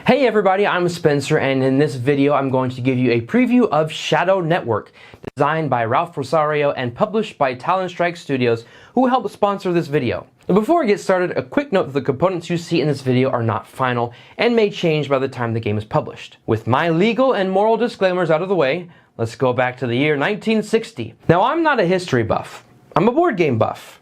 Hey everybody, I'm Spencer, and in this video I'm going to give you a preview of Shadow Network, designed by Ralph Rosario and published by Talon Strikes Studios, who helped sponsor this video. But before we get started, a quick note that the components you see in this video are not final and may change by the time the game is published. With my legal and moral disclaimers out of the way, let's go back to the year 1960. Now, I'm not a history buff. I'm a board game buff.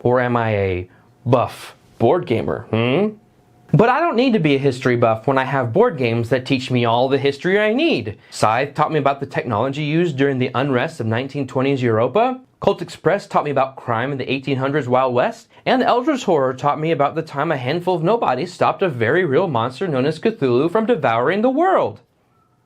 Or am I a buff board gamer? But I don't need to be a history buff when I have board games that teach me all the history I need. Scythe taught me about the technology used during the unrest of 1920s Europa. Colt Express taught me about crime in the 1800s Wild West. And Eldritch Horror taught me about the time a handful of nobodies stopped a very real monster known as Cthulhu from devouring the world.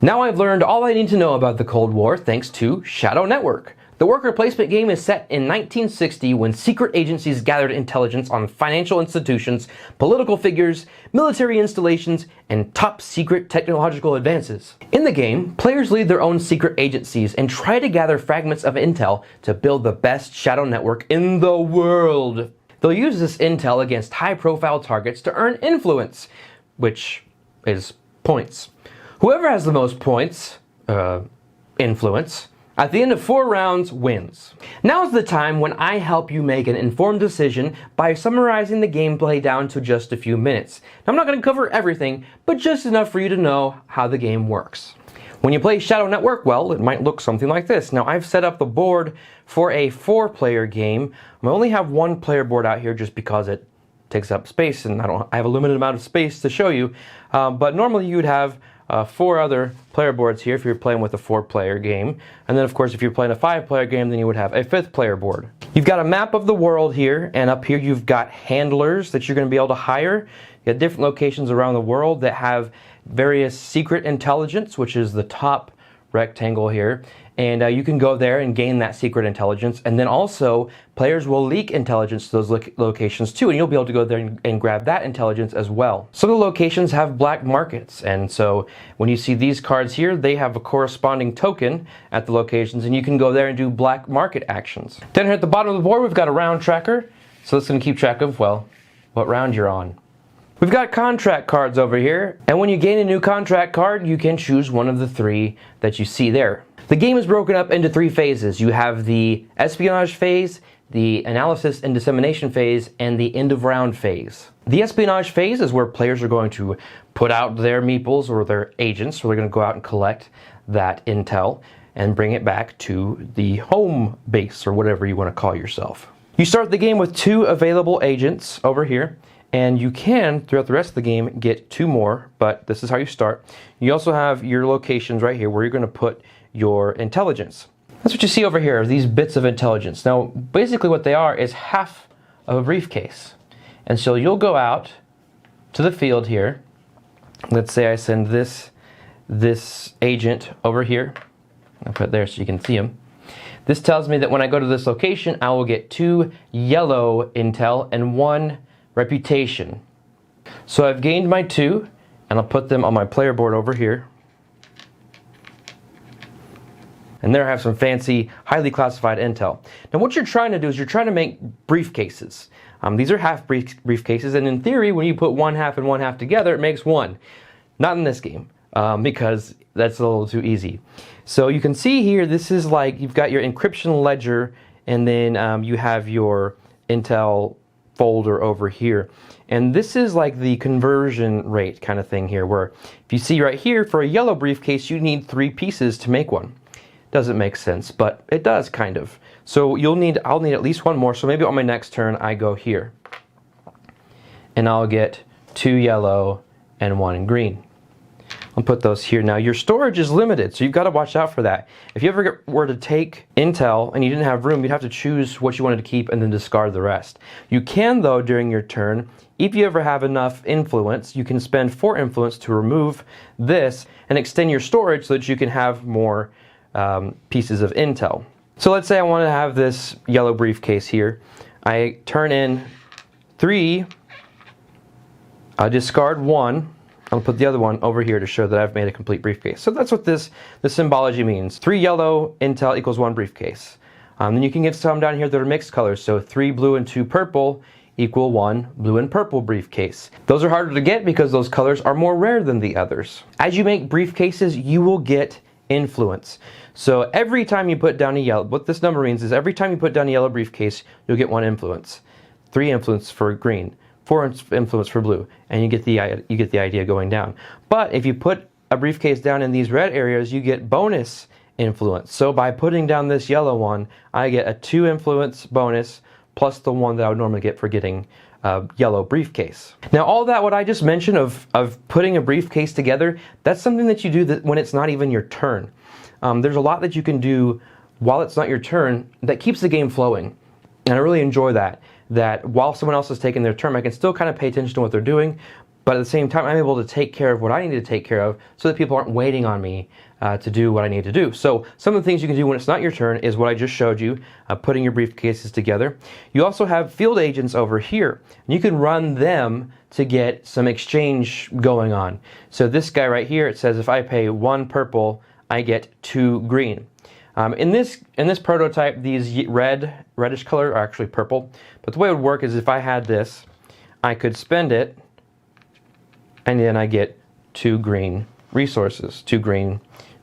Now I've learned all I need to know about the Cold War thanks to Shadow Network. The worker placement game is set in 1960 when secret agencies gathered intelligence on financial institutions, political figures, military installations, and top secret technological advances. In the game, players lead their own secret agencies and try to gather fragments of intel to build the best shadow network in the world. They'll use this intel against high-profile targets to earn influence, which is points. Whoever has the most points, influence, at the end of 4 rounds wins. Now's the time when I help you make an informed decision by summarizing the gameplay down to just a few minutes. Now, I'm not going to cover everything, but just enough for you to know how the game works. When you play Shadow Network, well, it might look something like this. Now, I've set up the board for a 4-player game. I only have 1 player board out here just because it takes up space, and I have a limited amount of space to show you. But normally you would have 4 other player boards here if you're playing with a 4-player game. And then of course if you're playing a 5-player game, then you would have a 5th player board. You've got a map of the world here, and up here you've got handlers that you're going to be able to hire. You have different locations around the world that have various secret intelligence, which is the top rectangle here. And you can go there and gain that secret intelligence. And then also, players will leak intelligence to those locations too, and you'll be able to go there and grab that intelligence as well. Some of the locations have black markets, and so when you see these cards here, they have a corresponding token at the locations, and you can go there and do black market actions. Then here at the bottom of the board, we've got a round tracker, so it's going to keep track of, well, what round you're on. We've got contract cards over here, and when you gain a new contract card, you can choose one of the 3 that you see there. The game is broken up into 3 phases. You have the Espionage Phase, the Analysis and Dissemination Phase, and the End of Round Phase. The Espionage Phase is where players are going to put out their meeples or their agents, so they're going to go out and collect that intel and bring it back to the home base, or whatever you want to call yourself. You start the game with 2 available agents over here, and you can, throughout the rest of the game, get 2 more, but this is how you start. You also have your locations right here where you're going to put your intelligence. That's what you see over here, these bits of intelligence. Now, basically what they are is half of a briefcase. And so you'll go out to the field here. Let's say I send this agent over here. I'll put it there so you can see him. This tells me that when I go to this location, I will get 2 yellow intel and 1 reputation. So I've gained my 2, and I'll put them on my player board over here. And there I have some fancy, highly classified intel. Now what you're trying to do is you're trying to make briefcases. These are half briefcases, and in theory, when you put 1 half and 1 half together, it makes 1. Not in this game, because that's a little too easy. So you can see here, this is like, you've got your encryption ledger, and then you have your intel folder over here. And this is like the conversion rate kind of thing here, where if you see right here, for a yellow briefcase, you need 3 pieces to make one. Doesn't make sense, but it does kind of. So I'll need at least 1 more, so maybe on my next turn I go here. And I'll get 2 yellow and 1 green. I'll put those here. Now your storage is limited, so you've got to watch out for that. If you ever were to take intel and you didn't have room, you'd have to choose what you wanted to keep and then discard the rest. You can, though, during your turn, if you ever have enough influence, you can spend 4 influence to remove this and extend your storage so that you can have more pieces of intel. So let's say I want to have this yellow briefcase here. I turn in 3, I discard 1, I'll put the other one over here to show that I've made a complete briefcase. So that's what the symbology means. 3 yellow intel equals 1 briefcase. Then you can get some down here that are mixed colors. So 3 blue and 2 purple equal 1 blue and purple briefcase. Those are harder to get because those colors are more rare than the others. As you make briefcases, you will get influence. So every time you put down a yellow, what this number means is every time you put down a yellow briefcase, you'll get 1 influence, 3 influence for green, 4 influence for blue, and you get the idea going down. But if you put a briefcase down in these red areas, you get bonus influence. So by putting down this yellow one, I get a 2 influence bonus plus the 1 that I would normally get for getting a yellow briefcase. Now all that what I just mentioned of putting a briefcase together, that's something that you do when it's not even your turn. There's a lot that you can do while it's not your turn that keeps the game flowing. And I really enjoy that while someone else is taking their turn, I can still kind of pay attention to what they're doing, but at the same time I'm able to take care of what I need to take care of so that people aren't waiting on me to do what I need to do. So some of the things you can do when it's not your turn is what I just showed you, putting your briefcases together. You also have field agents over here, and you can run them to get some exchange going on. So this guy right here, it says if I pay 1 purple, I get 2 green. In this prototype, these reddish color are actually purple, but the way it would work is if I had this, I could spend it, and then I get 2 green resources, 2 green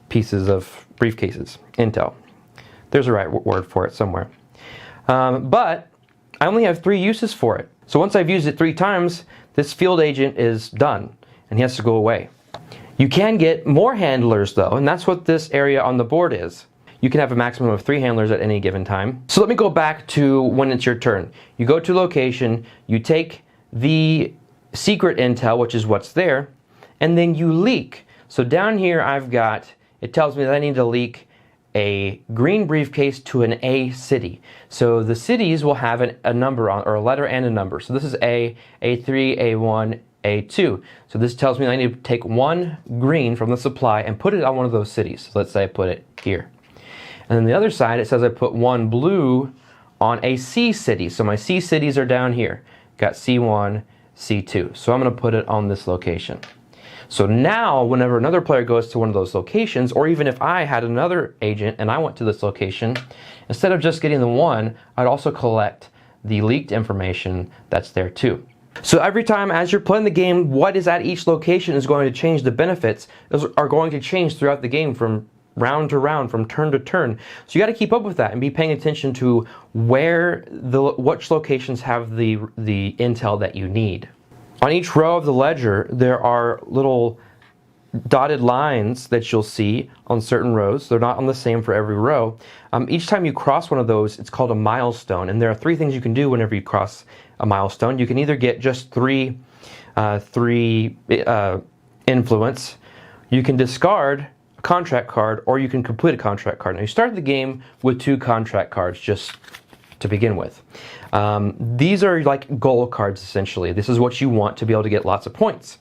pieces of briefcases, intel. There's a right word for it somewhere. But I only have 3 uses for it. So once I've used it 3 times, this field agent is done, and he has to go away. You can get more handlers though, and that's what this area on the board is. You can have a maximum of 3 handlers at any given time. So let me go back to when it's your turn. You go to location, you take the secret intel, which is what's there, and then you leak. So down here I've got, it tells me that I need to leak a green briefcase to an A city. So the cities will have a number on, or a letter and a number. So this is A, A3, A1, A2. So this tells me that I need to take 1 green from the supply and put it on one of those cities. So let's say I put it here. And then the other side, it says I put 1 blue on a C city. So my C cities are down here. Got C1, C2. So I'm going to put it on this location. So now, whenever another player goes to one of those locations, or even if I had another agent and I went to this location, instead of just getting the 1, I'd also collect the leaked information that's there too. So every time as you're playing the game, what is at each location is going to change. The benefits are going to change throughout the game from round to round, from turn to turn. So you got to keep up with that and be paying attention to which locations have the intel that you need. On each row of the ledger, there are little dotted lines that you'll see on certain rows. They're not on the same for every row. Each time you cross one of those, it's called a milestone. And there are 3 things you can do whenever you cross a milestone. You can either get just 3 influence, you can discard a contract card, or you can complete a contract card. Now you start the game with 2 contract cards just to begin with. These are like goal cards essentially. This is what you want to be able to get lots of points.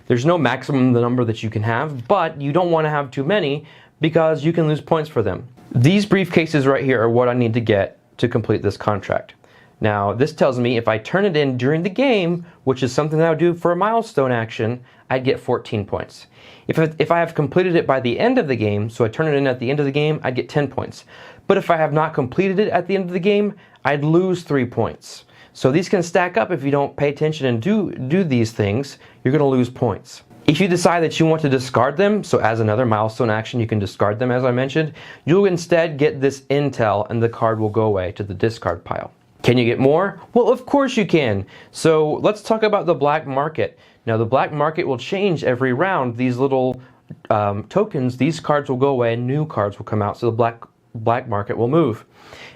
There's no maximum number that you can have, but you don't want to have too many because you can lose points for them. These briefcases right here are what I need to get to complete this contract. Now this tells me if I turn it in during the game, which is something that I would do for a milestone action, I'd get 14 points. If I have completed it by the end of the game, so I turn it in at the end of the game, I'd get 10 points. But if I have not completed it at the end of the game, I'd lose 3 points. So these can stack up if you don't pay attention and do these things, you're going to lose points. If you decide that you want to discard them, so as another milestone action you can discard them as I mentioned, you'll instead get this intel and the card will go away to the discard pile. Can you get more? Well, of course you can. So let's talk about the black market. Now the black market will change every round. These little tokens, these cards will go away and new cards will come out, so the black market will move.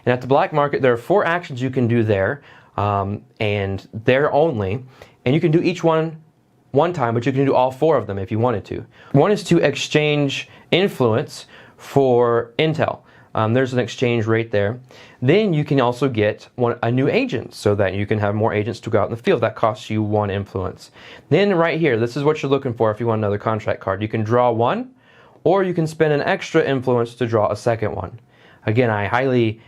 And at the black market there are 4 actions you can do there, and there only, and you can do each one time, but you can do all 4 of them if you wanted to. One is to exchange influence for intel. There's an exchange rate there. Then you can also get a new agent so that you can have more agents to go out in the field. That costs you 1 influence. Then right here, this is what you're looking for if you want another contract card. You can draw 1, or you can spend an extra influence to draw a second one. Again, I highly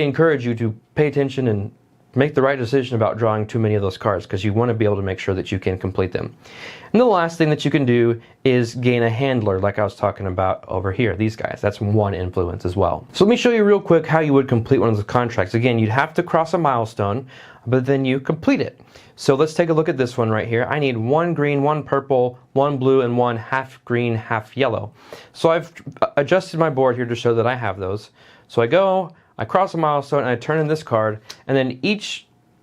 encourage you to pay attention and make the right decision about drawing too many of those cards, because you want to be able to make sure that you can complete them. And the last thing that you can do is gain a handler, like I was talking about over here, these guys. That's one influence as well. So let me show you real quick how you would complete one of the contracts. Again, you'd have to cross a milestone, but then you complete it. So let's take a look at this one right here. I need 1 green, 1 purple, 1 blue, and 1 half green, half yellow. So I've adjusted my board here to show that I have those. So I cross a milestone, and I turn in this card, and then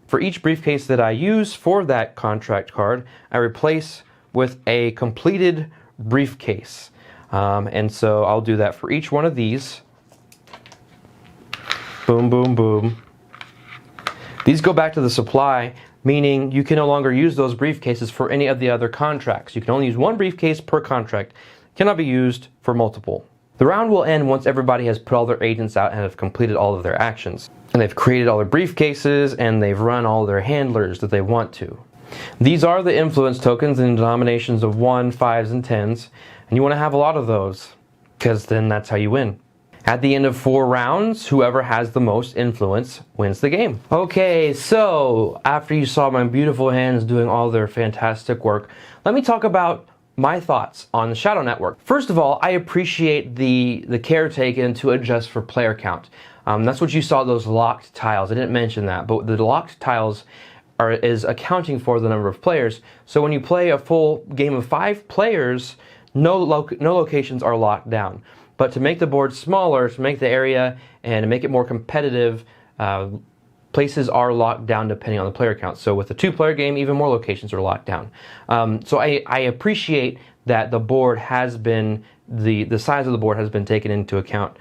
for each briefcase that I use for that contract card, I replace with a completed briefcase. And so I'll do that for each one of these. Boom, boom, boom. These go back to the supply, meaning you can no longer use those briefcases for any of the other contracts. You can only use one briefcase per contract. It cannot be used for multiple. The round will end once everybody has put all their agents out and have completed all of their actions. And they've created all their briefcases, and they've run all their handlers that they want to. These are the influence tokens in denominations of 1, 5s, and 10s, and you want to have a lot of those, because then that's how you win. At the end of 4 rounds, whoever has the most influence wins the game. Okay, so after you saw my beautiful hands doing all their fantastic work, let me talk about my thoughts on the Shadow Network. First of all, I appreciate the care taken to adjust for player count. That's what you saw, those locked tiles. I didn't mention that, but the locked tiles is accounting for the number of players. So when you play a full game of 5 players, no locations are locked down. But to make the board smaller, to make the area and to make it more competitive, places are locked down depending on the player count. So with a 2-player game, even more locations are locked down. So I appreciate that the board has been, the size of the board has been taken into account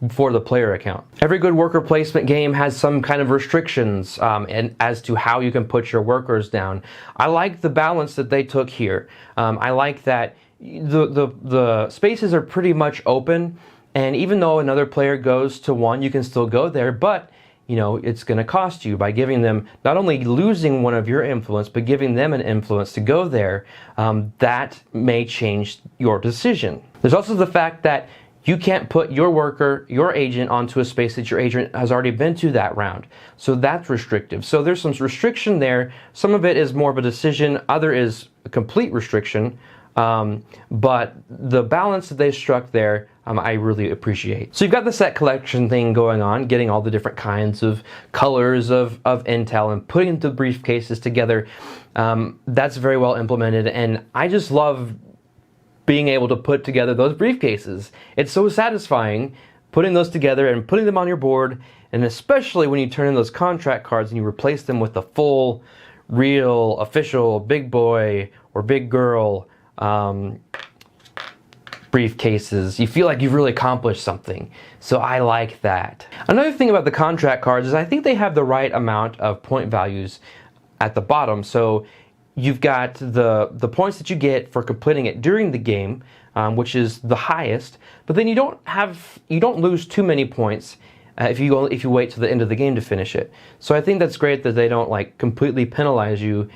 for the player account. Every good worker placement game has some kind of restrictions and as to how you can put your workers down. I like the balance that they took here. I like that the spaces are pretty much open, and even though another player goes to 1, you can still go there, but you know, it's going to cost you by giving them, not only losing one of your influence, but giving them an influence to go there. That may change your decision. There's also the fact that you can't put your worker, your agent, onto a space that your agent has already been to that round. So that's restrictive. So there's some restriction there. Some of it is more of a decision, other is a complete restriction. But the balance that they struck there, I really appreciate. So you've got the set collection thing going on, getting all the different kinds of colors of intel and putting the briefcases together. That's very well implemented, and I just love being able to put together those briefcases. It's so satisfying putting those together and putting them on your board, and especially when you turn in those contract cards and you replace them with the full, real, official big boy or big girl briefcases. You feel like you've really accomplished something. So I like that. Another thing about the contract cards is I think they have the right amount of point values at the bottom. So you've got the points that you get for completing it during the game, which is the highest, but then you don't lose too many points if you wait till the end of the game to finish it. So I think that's great that they don't like completely penalize you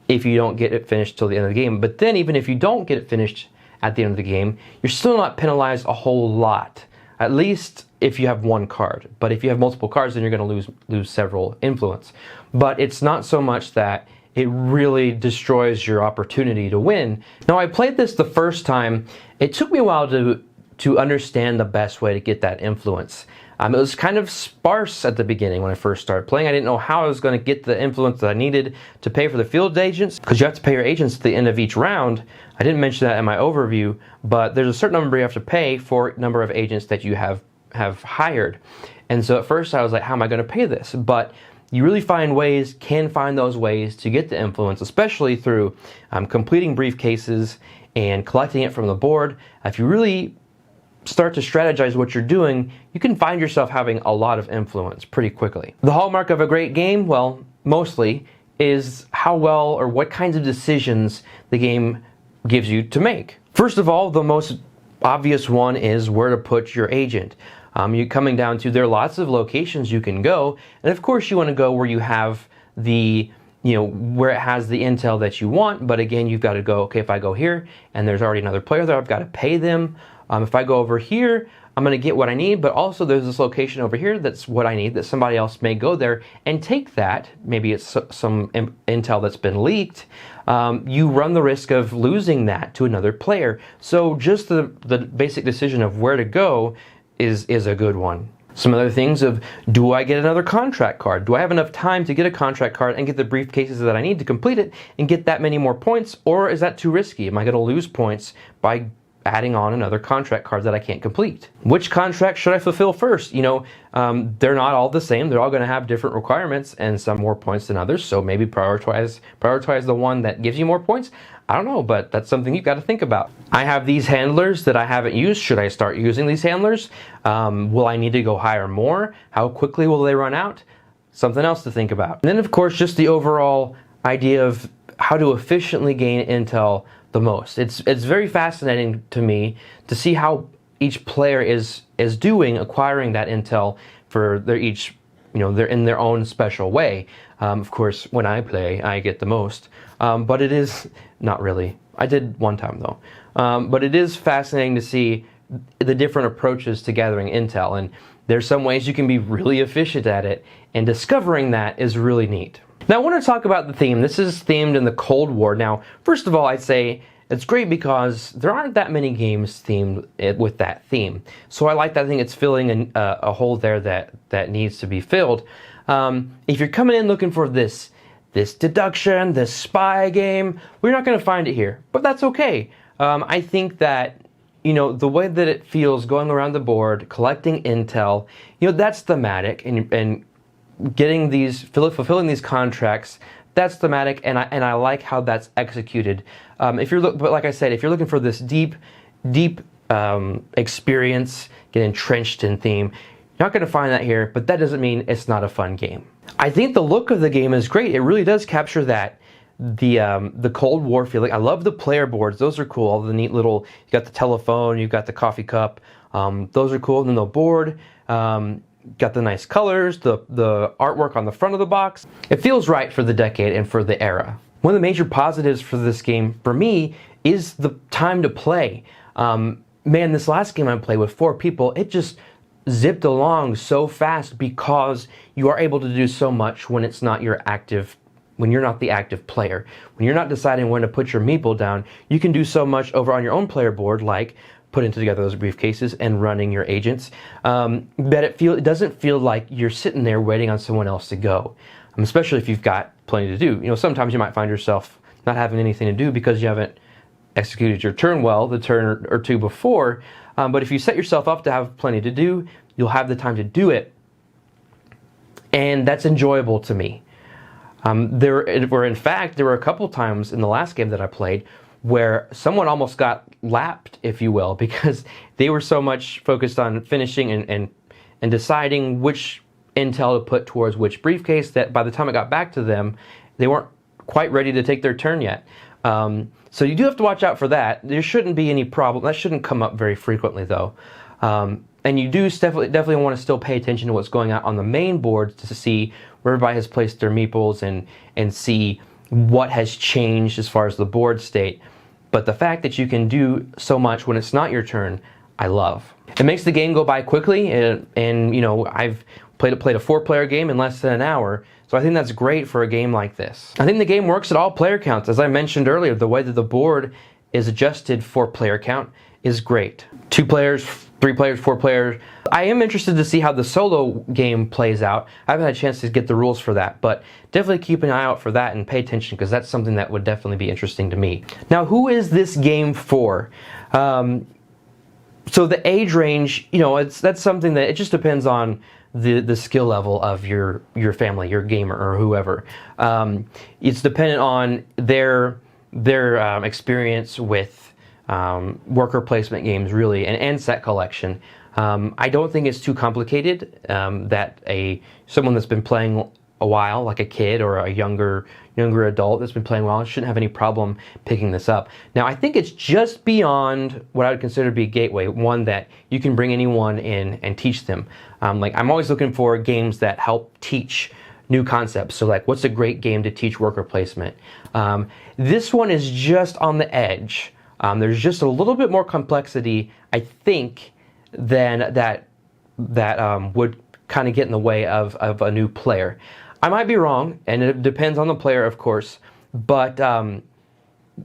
if you don't get it finished till the end of the game. But then even if you don't get it finished at the end of the game, you're still not penalized a whole lot, at least if you have 1 card. But if you have multiple cards, then you're going to lose several influence. But it's not so much that it really destroys your opportunity to win. Now, I played this the first time. It took me a while to understand the best way to get that influence. It was kind of sparse at the beginning when I first started playing. I didn't know how I was going to get the influence that I needed to pay for the field agents, because you have to pay your agents at the end of each round. I didn't mention that in my overview, but there's a certain number you have to pay for number of agents that you have hired. And so at first I was like, how am I going to pay this? But you really can find those ways to get the influence, especially through completing briefcases and collecting it from the board. If you really start to strategize what you're doing, you can find yourself having a lot of influence pretty quickly. The hallmark of a great game, well, mostly, is how well or what kinds of decisions the game gives you to make. First of all, the most obvious one is where to put your agent. You're coming down to, there are lots of locations you can go, and of course you want to go where you have the, where it has the intel that you want, but again, you've got to go, okay, if I go here and there's already another player there, I've got to pay them. If I go over here, I'm going to get what I need, but also there's this location over here that's what I need, that somebody else may go there and take that. Maybe it's some intel that's been leaked. You run the risk of losing that to another player. So just the basic decision of where to go is a good one. Some other things of, do I get another contract card? Do I have enough time to get a contract card and get the briefcases that I need to complete it and get that many more points? Or is that too risky? Am I going to lose points by adding on another contract card that I can't complete? Which contract should I fulfill first? You know, they're not all the same. They're all going to have different requirements and some more points than others. So maybe prioritize the one that gives you more points. I don't know, but that's something you've got to think about. I have these handlers that I haven't used. Should I start using these handlers? Will I need to go hire more? How quickly will they run out? Something else to think about. And then, of course, just the overall idea of how to efficiently gain intel the most. It's very fascinating to me to see how each player is doing acquiring that intel for their each, you know, they're in their own special way. Of course, when I play, I get the most, but it is not really. I did one time though, but it is fascinating to see the different approaches to gathering intel, and there's some ways you can be really efficient at it, and discovering that is really neat. Now I want to talk about the theme. This is themed in the Cold War. Now, first of all, I'd say it's great because there aren't that many games themed with that theme. So I like that. I think it's filling a hole there that needs to be filled. If you're coming in looking for this deduction, this spy game, we're not going to find it here, but that's okay. I think that, you know, the way that it feels going around the board, collecting intel, you know, that's thematic, and getting these, fulfilling these contracts, that's thematic, and I like how that's executed. But like I said, if you're looking for this deep experience, get entrenched in theme, you're not going to find that here, but that doesn't mean it's not a fun game. I think the look of the game is great. It really does capture that, the Cold War feeling. I love the player boards. Those are cool. All the neat little, you got the telephone, you've got the coffee cup. Those are cool. And then the board, got the nice colors, the artwork on the front of the box. It feels right for the decade and for the era. One of the major positives for this game, for me, is the time to play. Man, this last game I played with 4 people, it just zipped along so fast because you are able to do so much when it's not your active, when you're not the active player. When you're not deciding when to put your meeple down, you can do so much over on your own player board, like putting together those briefcases and running your agents, that it doesn't feel like you're sitting there waiting on someone else to go, especially if you've got plenty to do. You know, sometimes you might find yourself not having anything to do because you haven't executed your turn well the turn or two before, but if you set yourself up to have plenty to do, you'll have the time to do it, and that's enjoyable to me. There were a couple times in the last game that I played where someone almost got lapped, if you will, because they were so much focused on finishing and deciding which intel to put towards which briefcase that by the time it got back to them, they weren't quite ready to take their turn yet. So you do have to watch out for that. There shouldn't be any problem. That shouldn't come up very frequently, though. And you do definitely want to still pay attention to what's going on the main board to see where everybody has placed their meeples and see what has changed as far as the board state. But the fact that you can do so much when it's not your turn, I love. It makes the game go by quickly, and you know, I've played a 4-player game in less than an hour, so I think that's great for a game like this. I think the game works at all player counts. As I mentioned earlier, the way that the board is adjusted for player count is great. 2 players, 3 players, 4 players. I am interested to see how the solo game plays out. I haven't had a chance to get the rules for that, but definitely keep an eye out for that and pay attention, because that's something that would definitely be interesting to me. Now, who is this game for? So the age range, you know, that's something that it just depends on the skill level of your family, your gamer, or whoever. It's dependent on their experience with worker placement games, really, and set collection. I don't think it's too complicated, that someone that's been playing a while, like a kid or a younger adult that's been playing a while, shouldn't have any problem picking this up. Now, I think it's just beyond what I would consider to be a gateway, one that you can bring anyone in and teach them. Like, I'm always looking for games that help teach new concepts. So, like, what's a great game to teach worker placement? This one is just on the edge There's just a little bit more complexity, I think, than that would kind of get in the way of a new player. I might be wrong, and it depends on the player, of course, but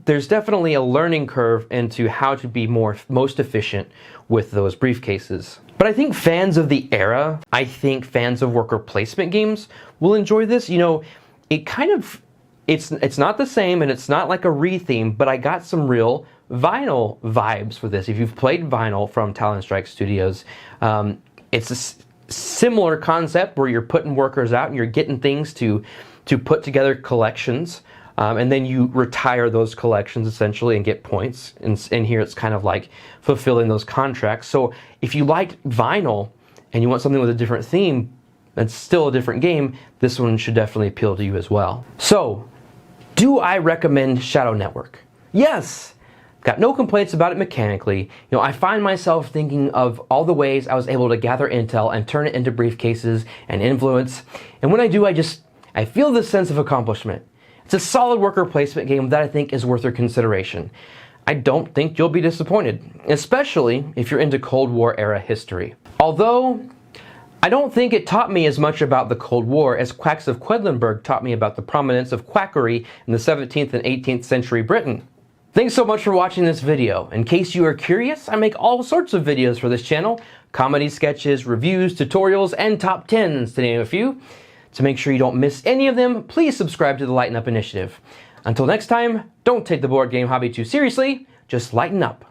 there's definitely a learning curve into how to be most efficient with those briefcases. But I think fans of the era, I think fans of worker placement games will enjoy this. You know, it kind of, it's not the same, and it's not like a re-theme, but I got some real vinyl vibes for this. If you've played vinyl from Talon Strikes Studios, it's a similar concept where you're putting workers out and you're getting things to put together collections. And then you retire those collections essentially and get points. And here it's kind of like fulfilling those contracts. So if you liked vinyl and you want something with a different theme, that's still a different game, this one should definitely appeal to you as well. So, do I recommend Shadow Network? Yes! Got no complaints about it mechanically. You know, I find myself thinking of all the ways I was able to gather intel and turn it into briefcases and influence. And when I do, I feel this sense of accomplishment. It's a solid worker placement game that I think is worth your consideration. I don't think you'll be disappointed, especially if you're into Cold War era history. Although, I don't think it taught me as much about the Cold War as Quacks of Quedlinburg taught me about the prominence of quackery in the 17th and 18th century Britain. Thanks so much for watching this video. In case you are curious, I make all sorts of videos for this channel: comedy sketches, reviews, tutorials, and top 10s, to name a few. To make sure you don't miss any of them, please subscribe to the Lighten Up initiative. Until next time, don't take the board game hobby too seriously, just lighten up.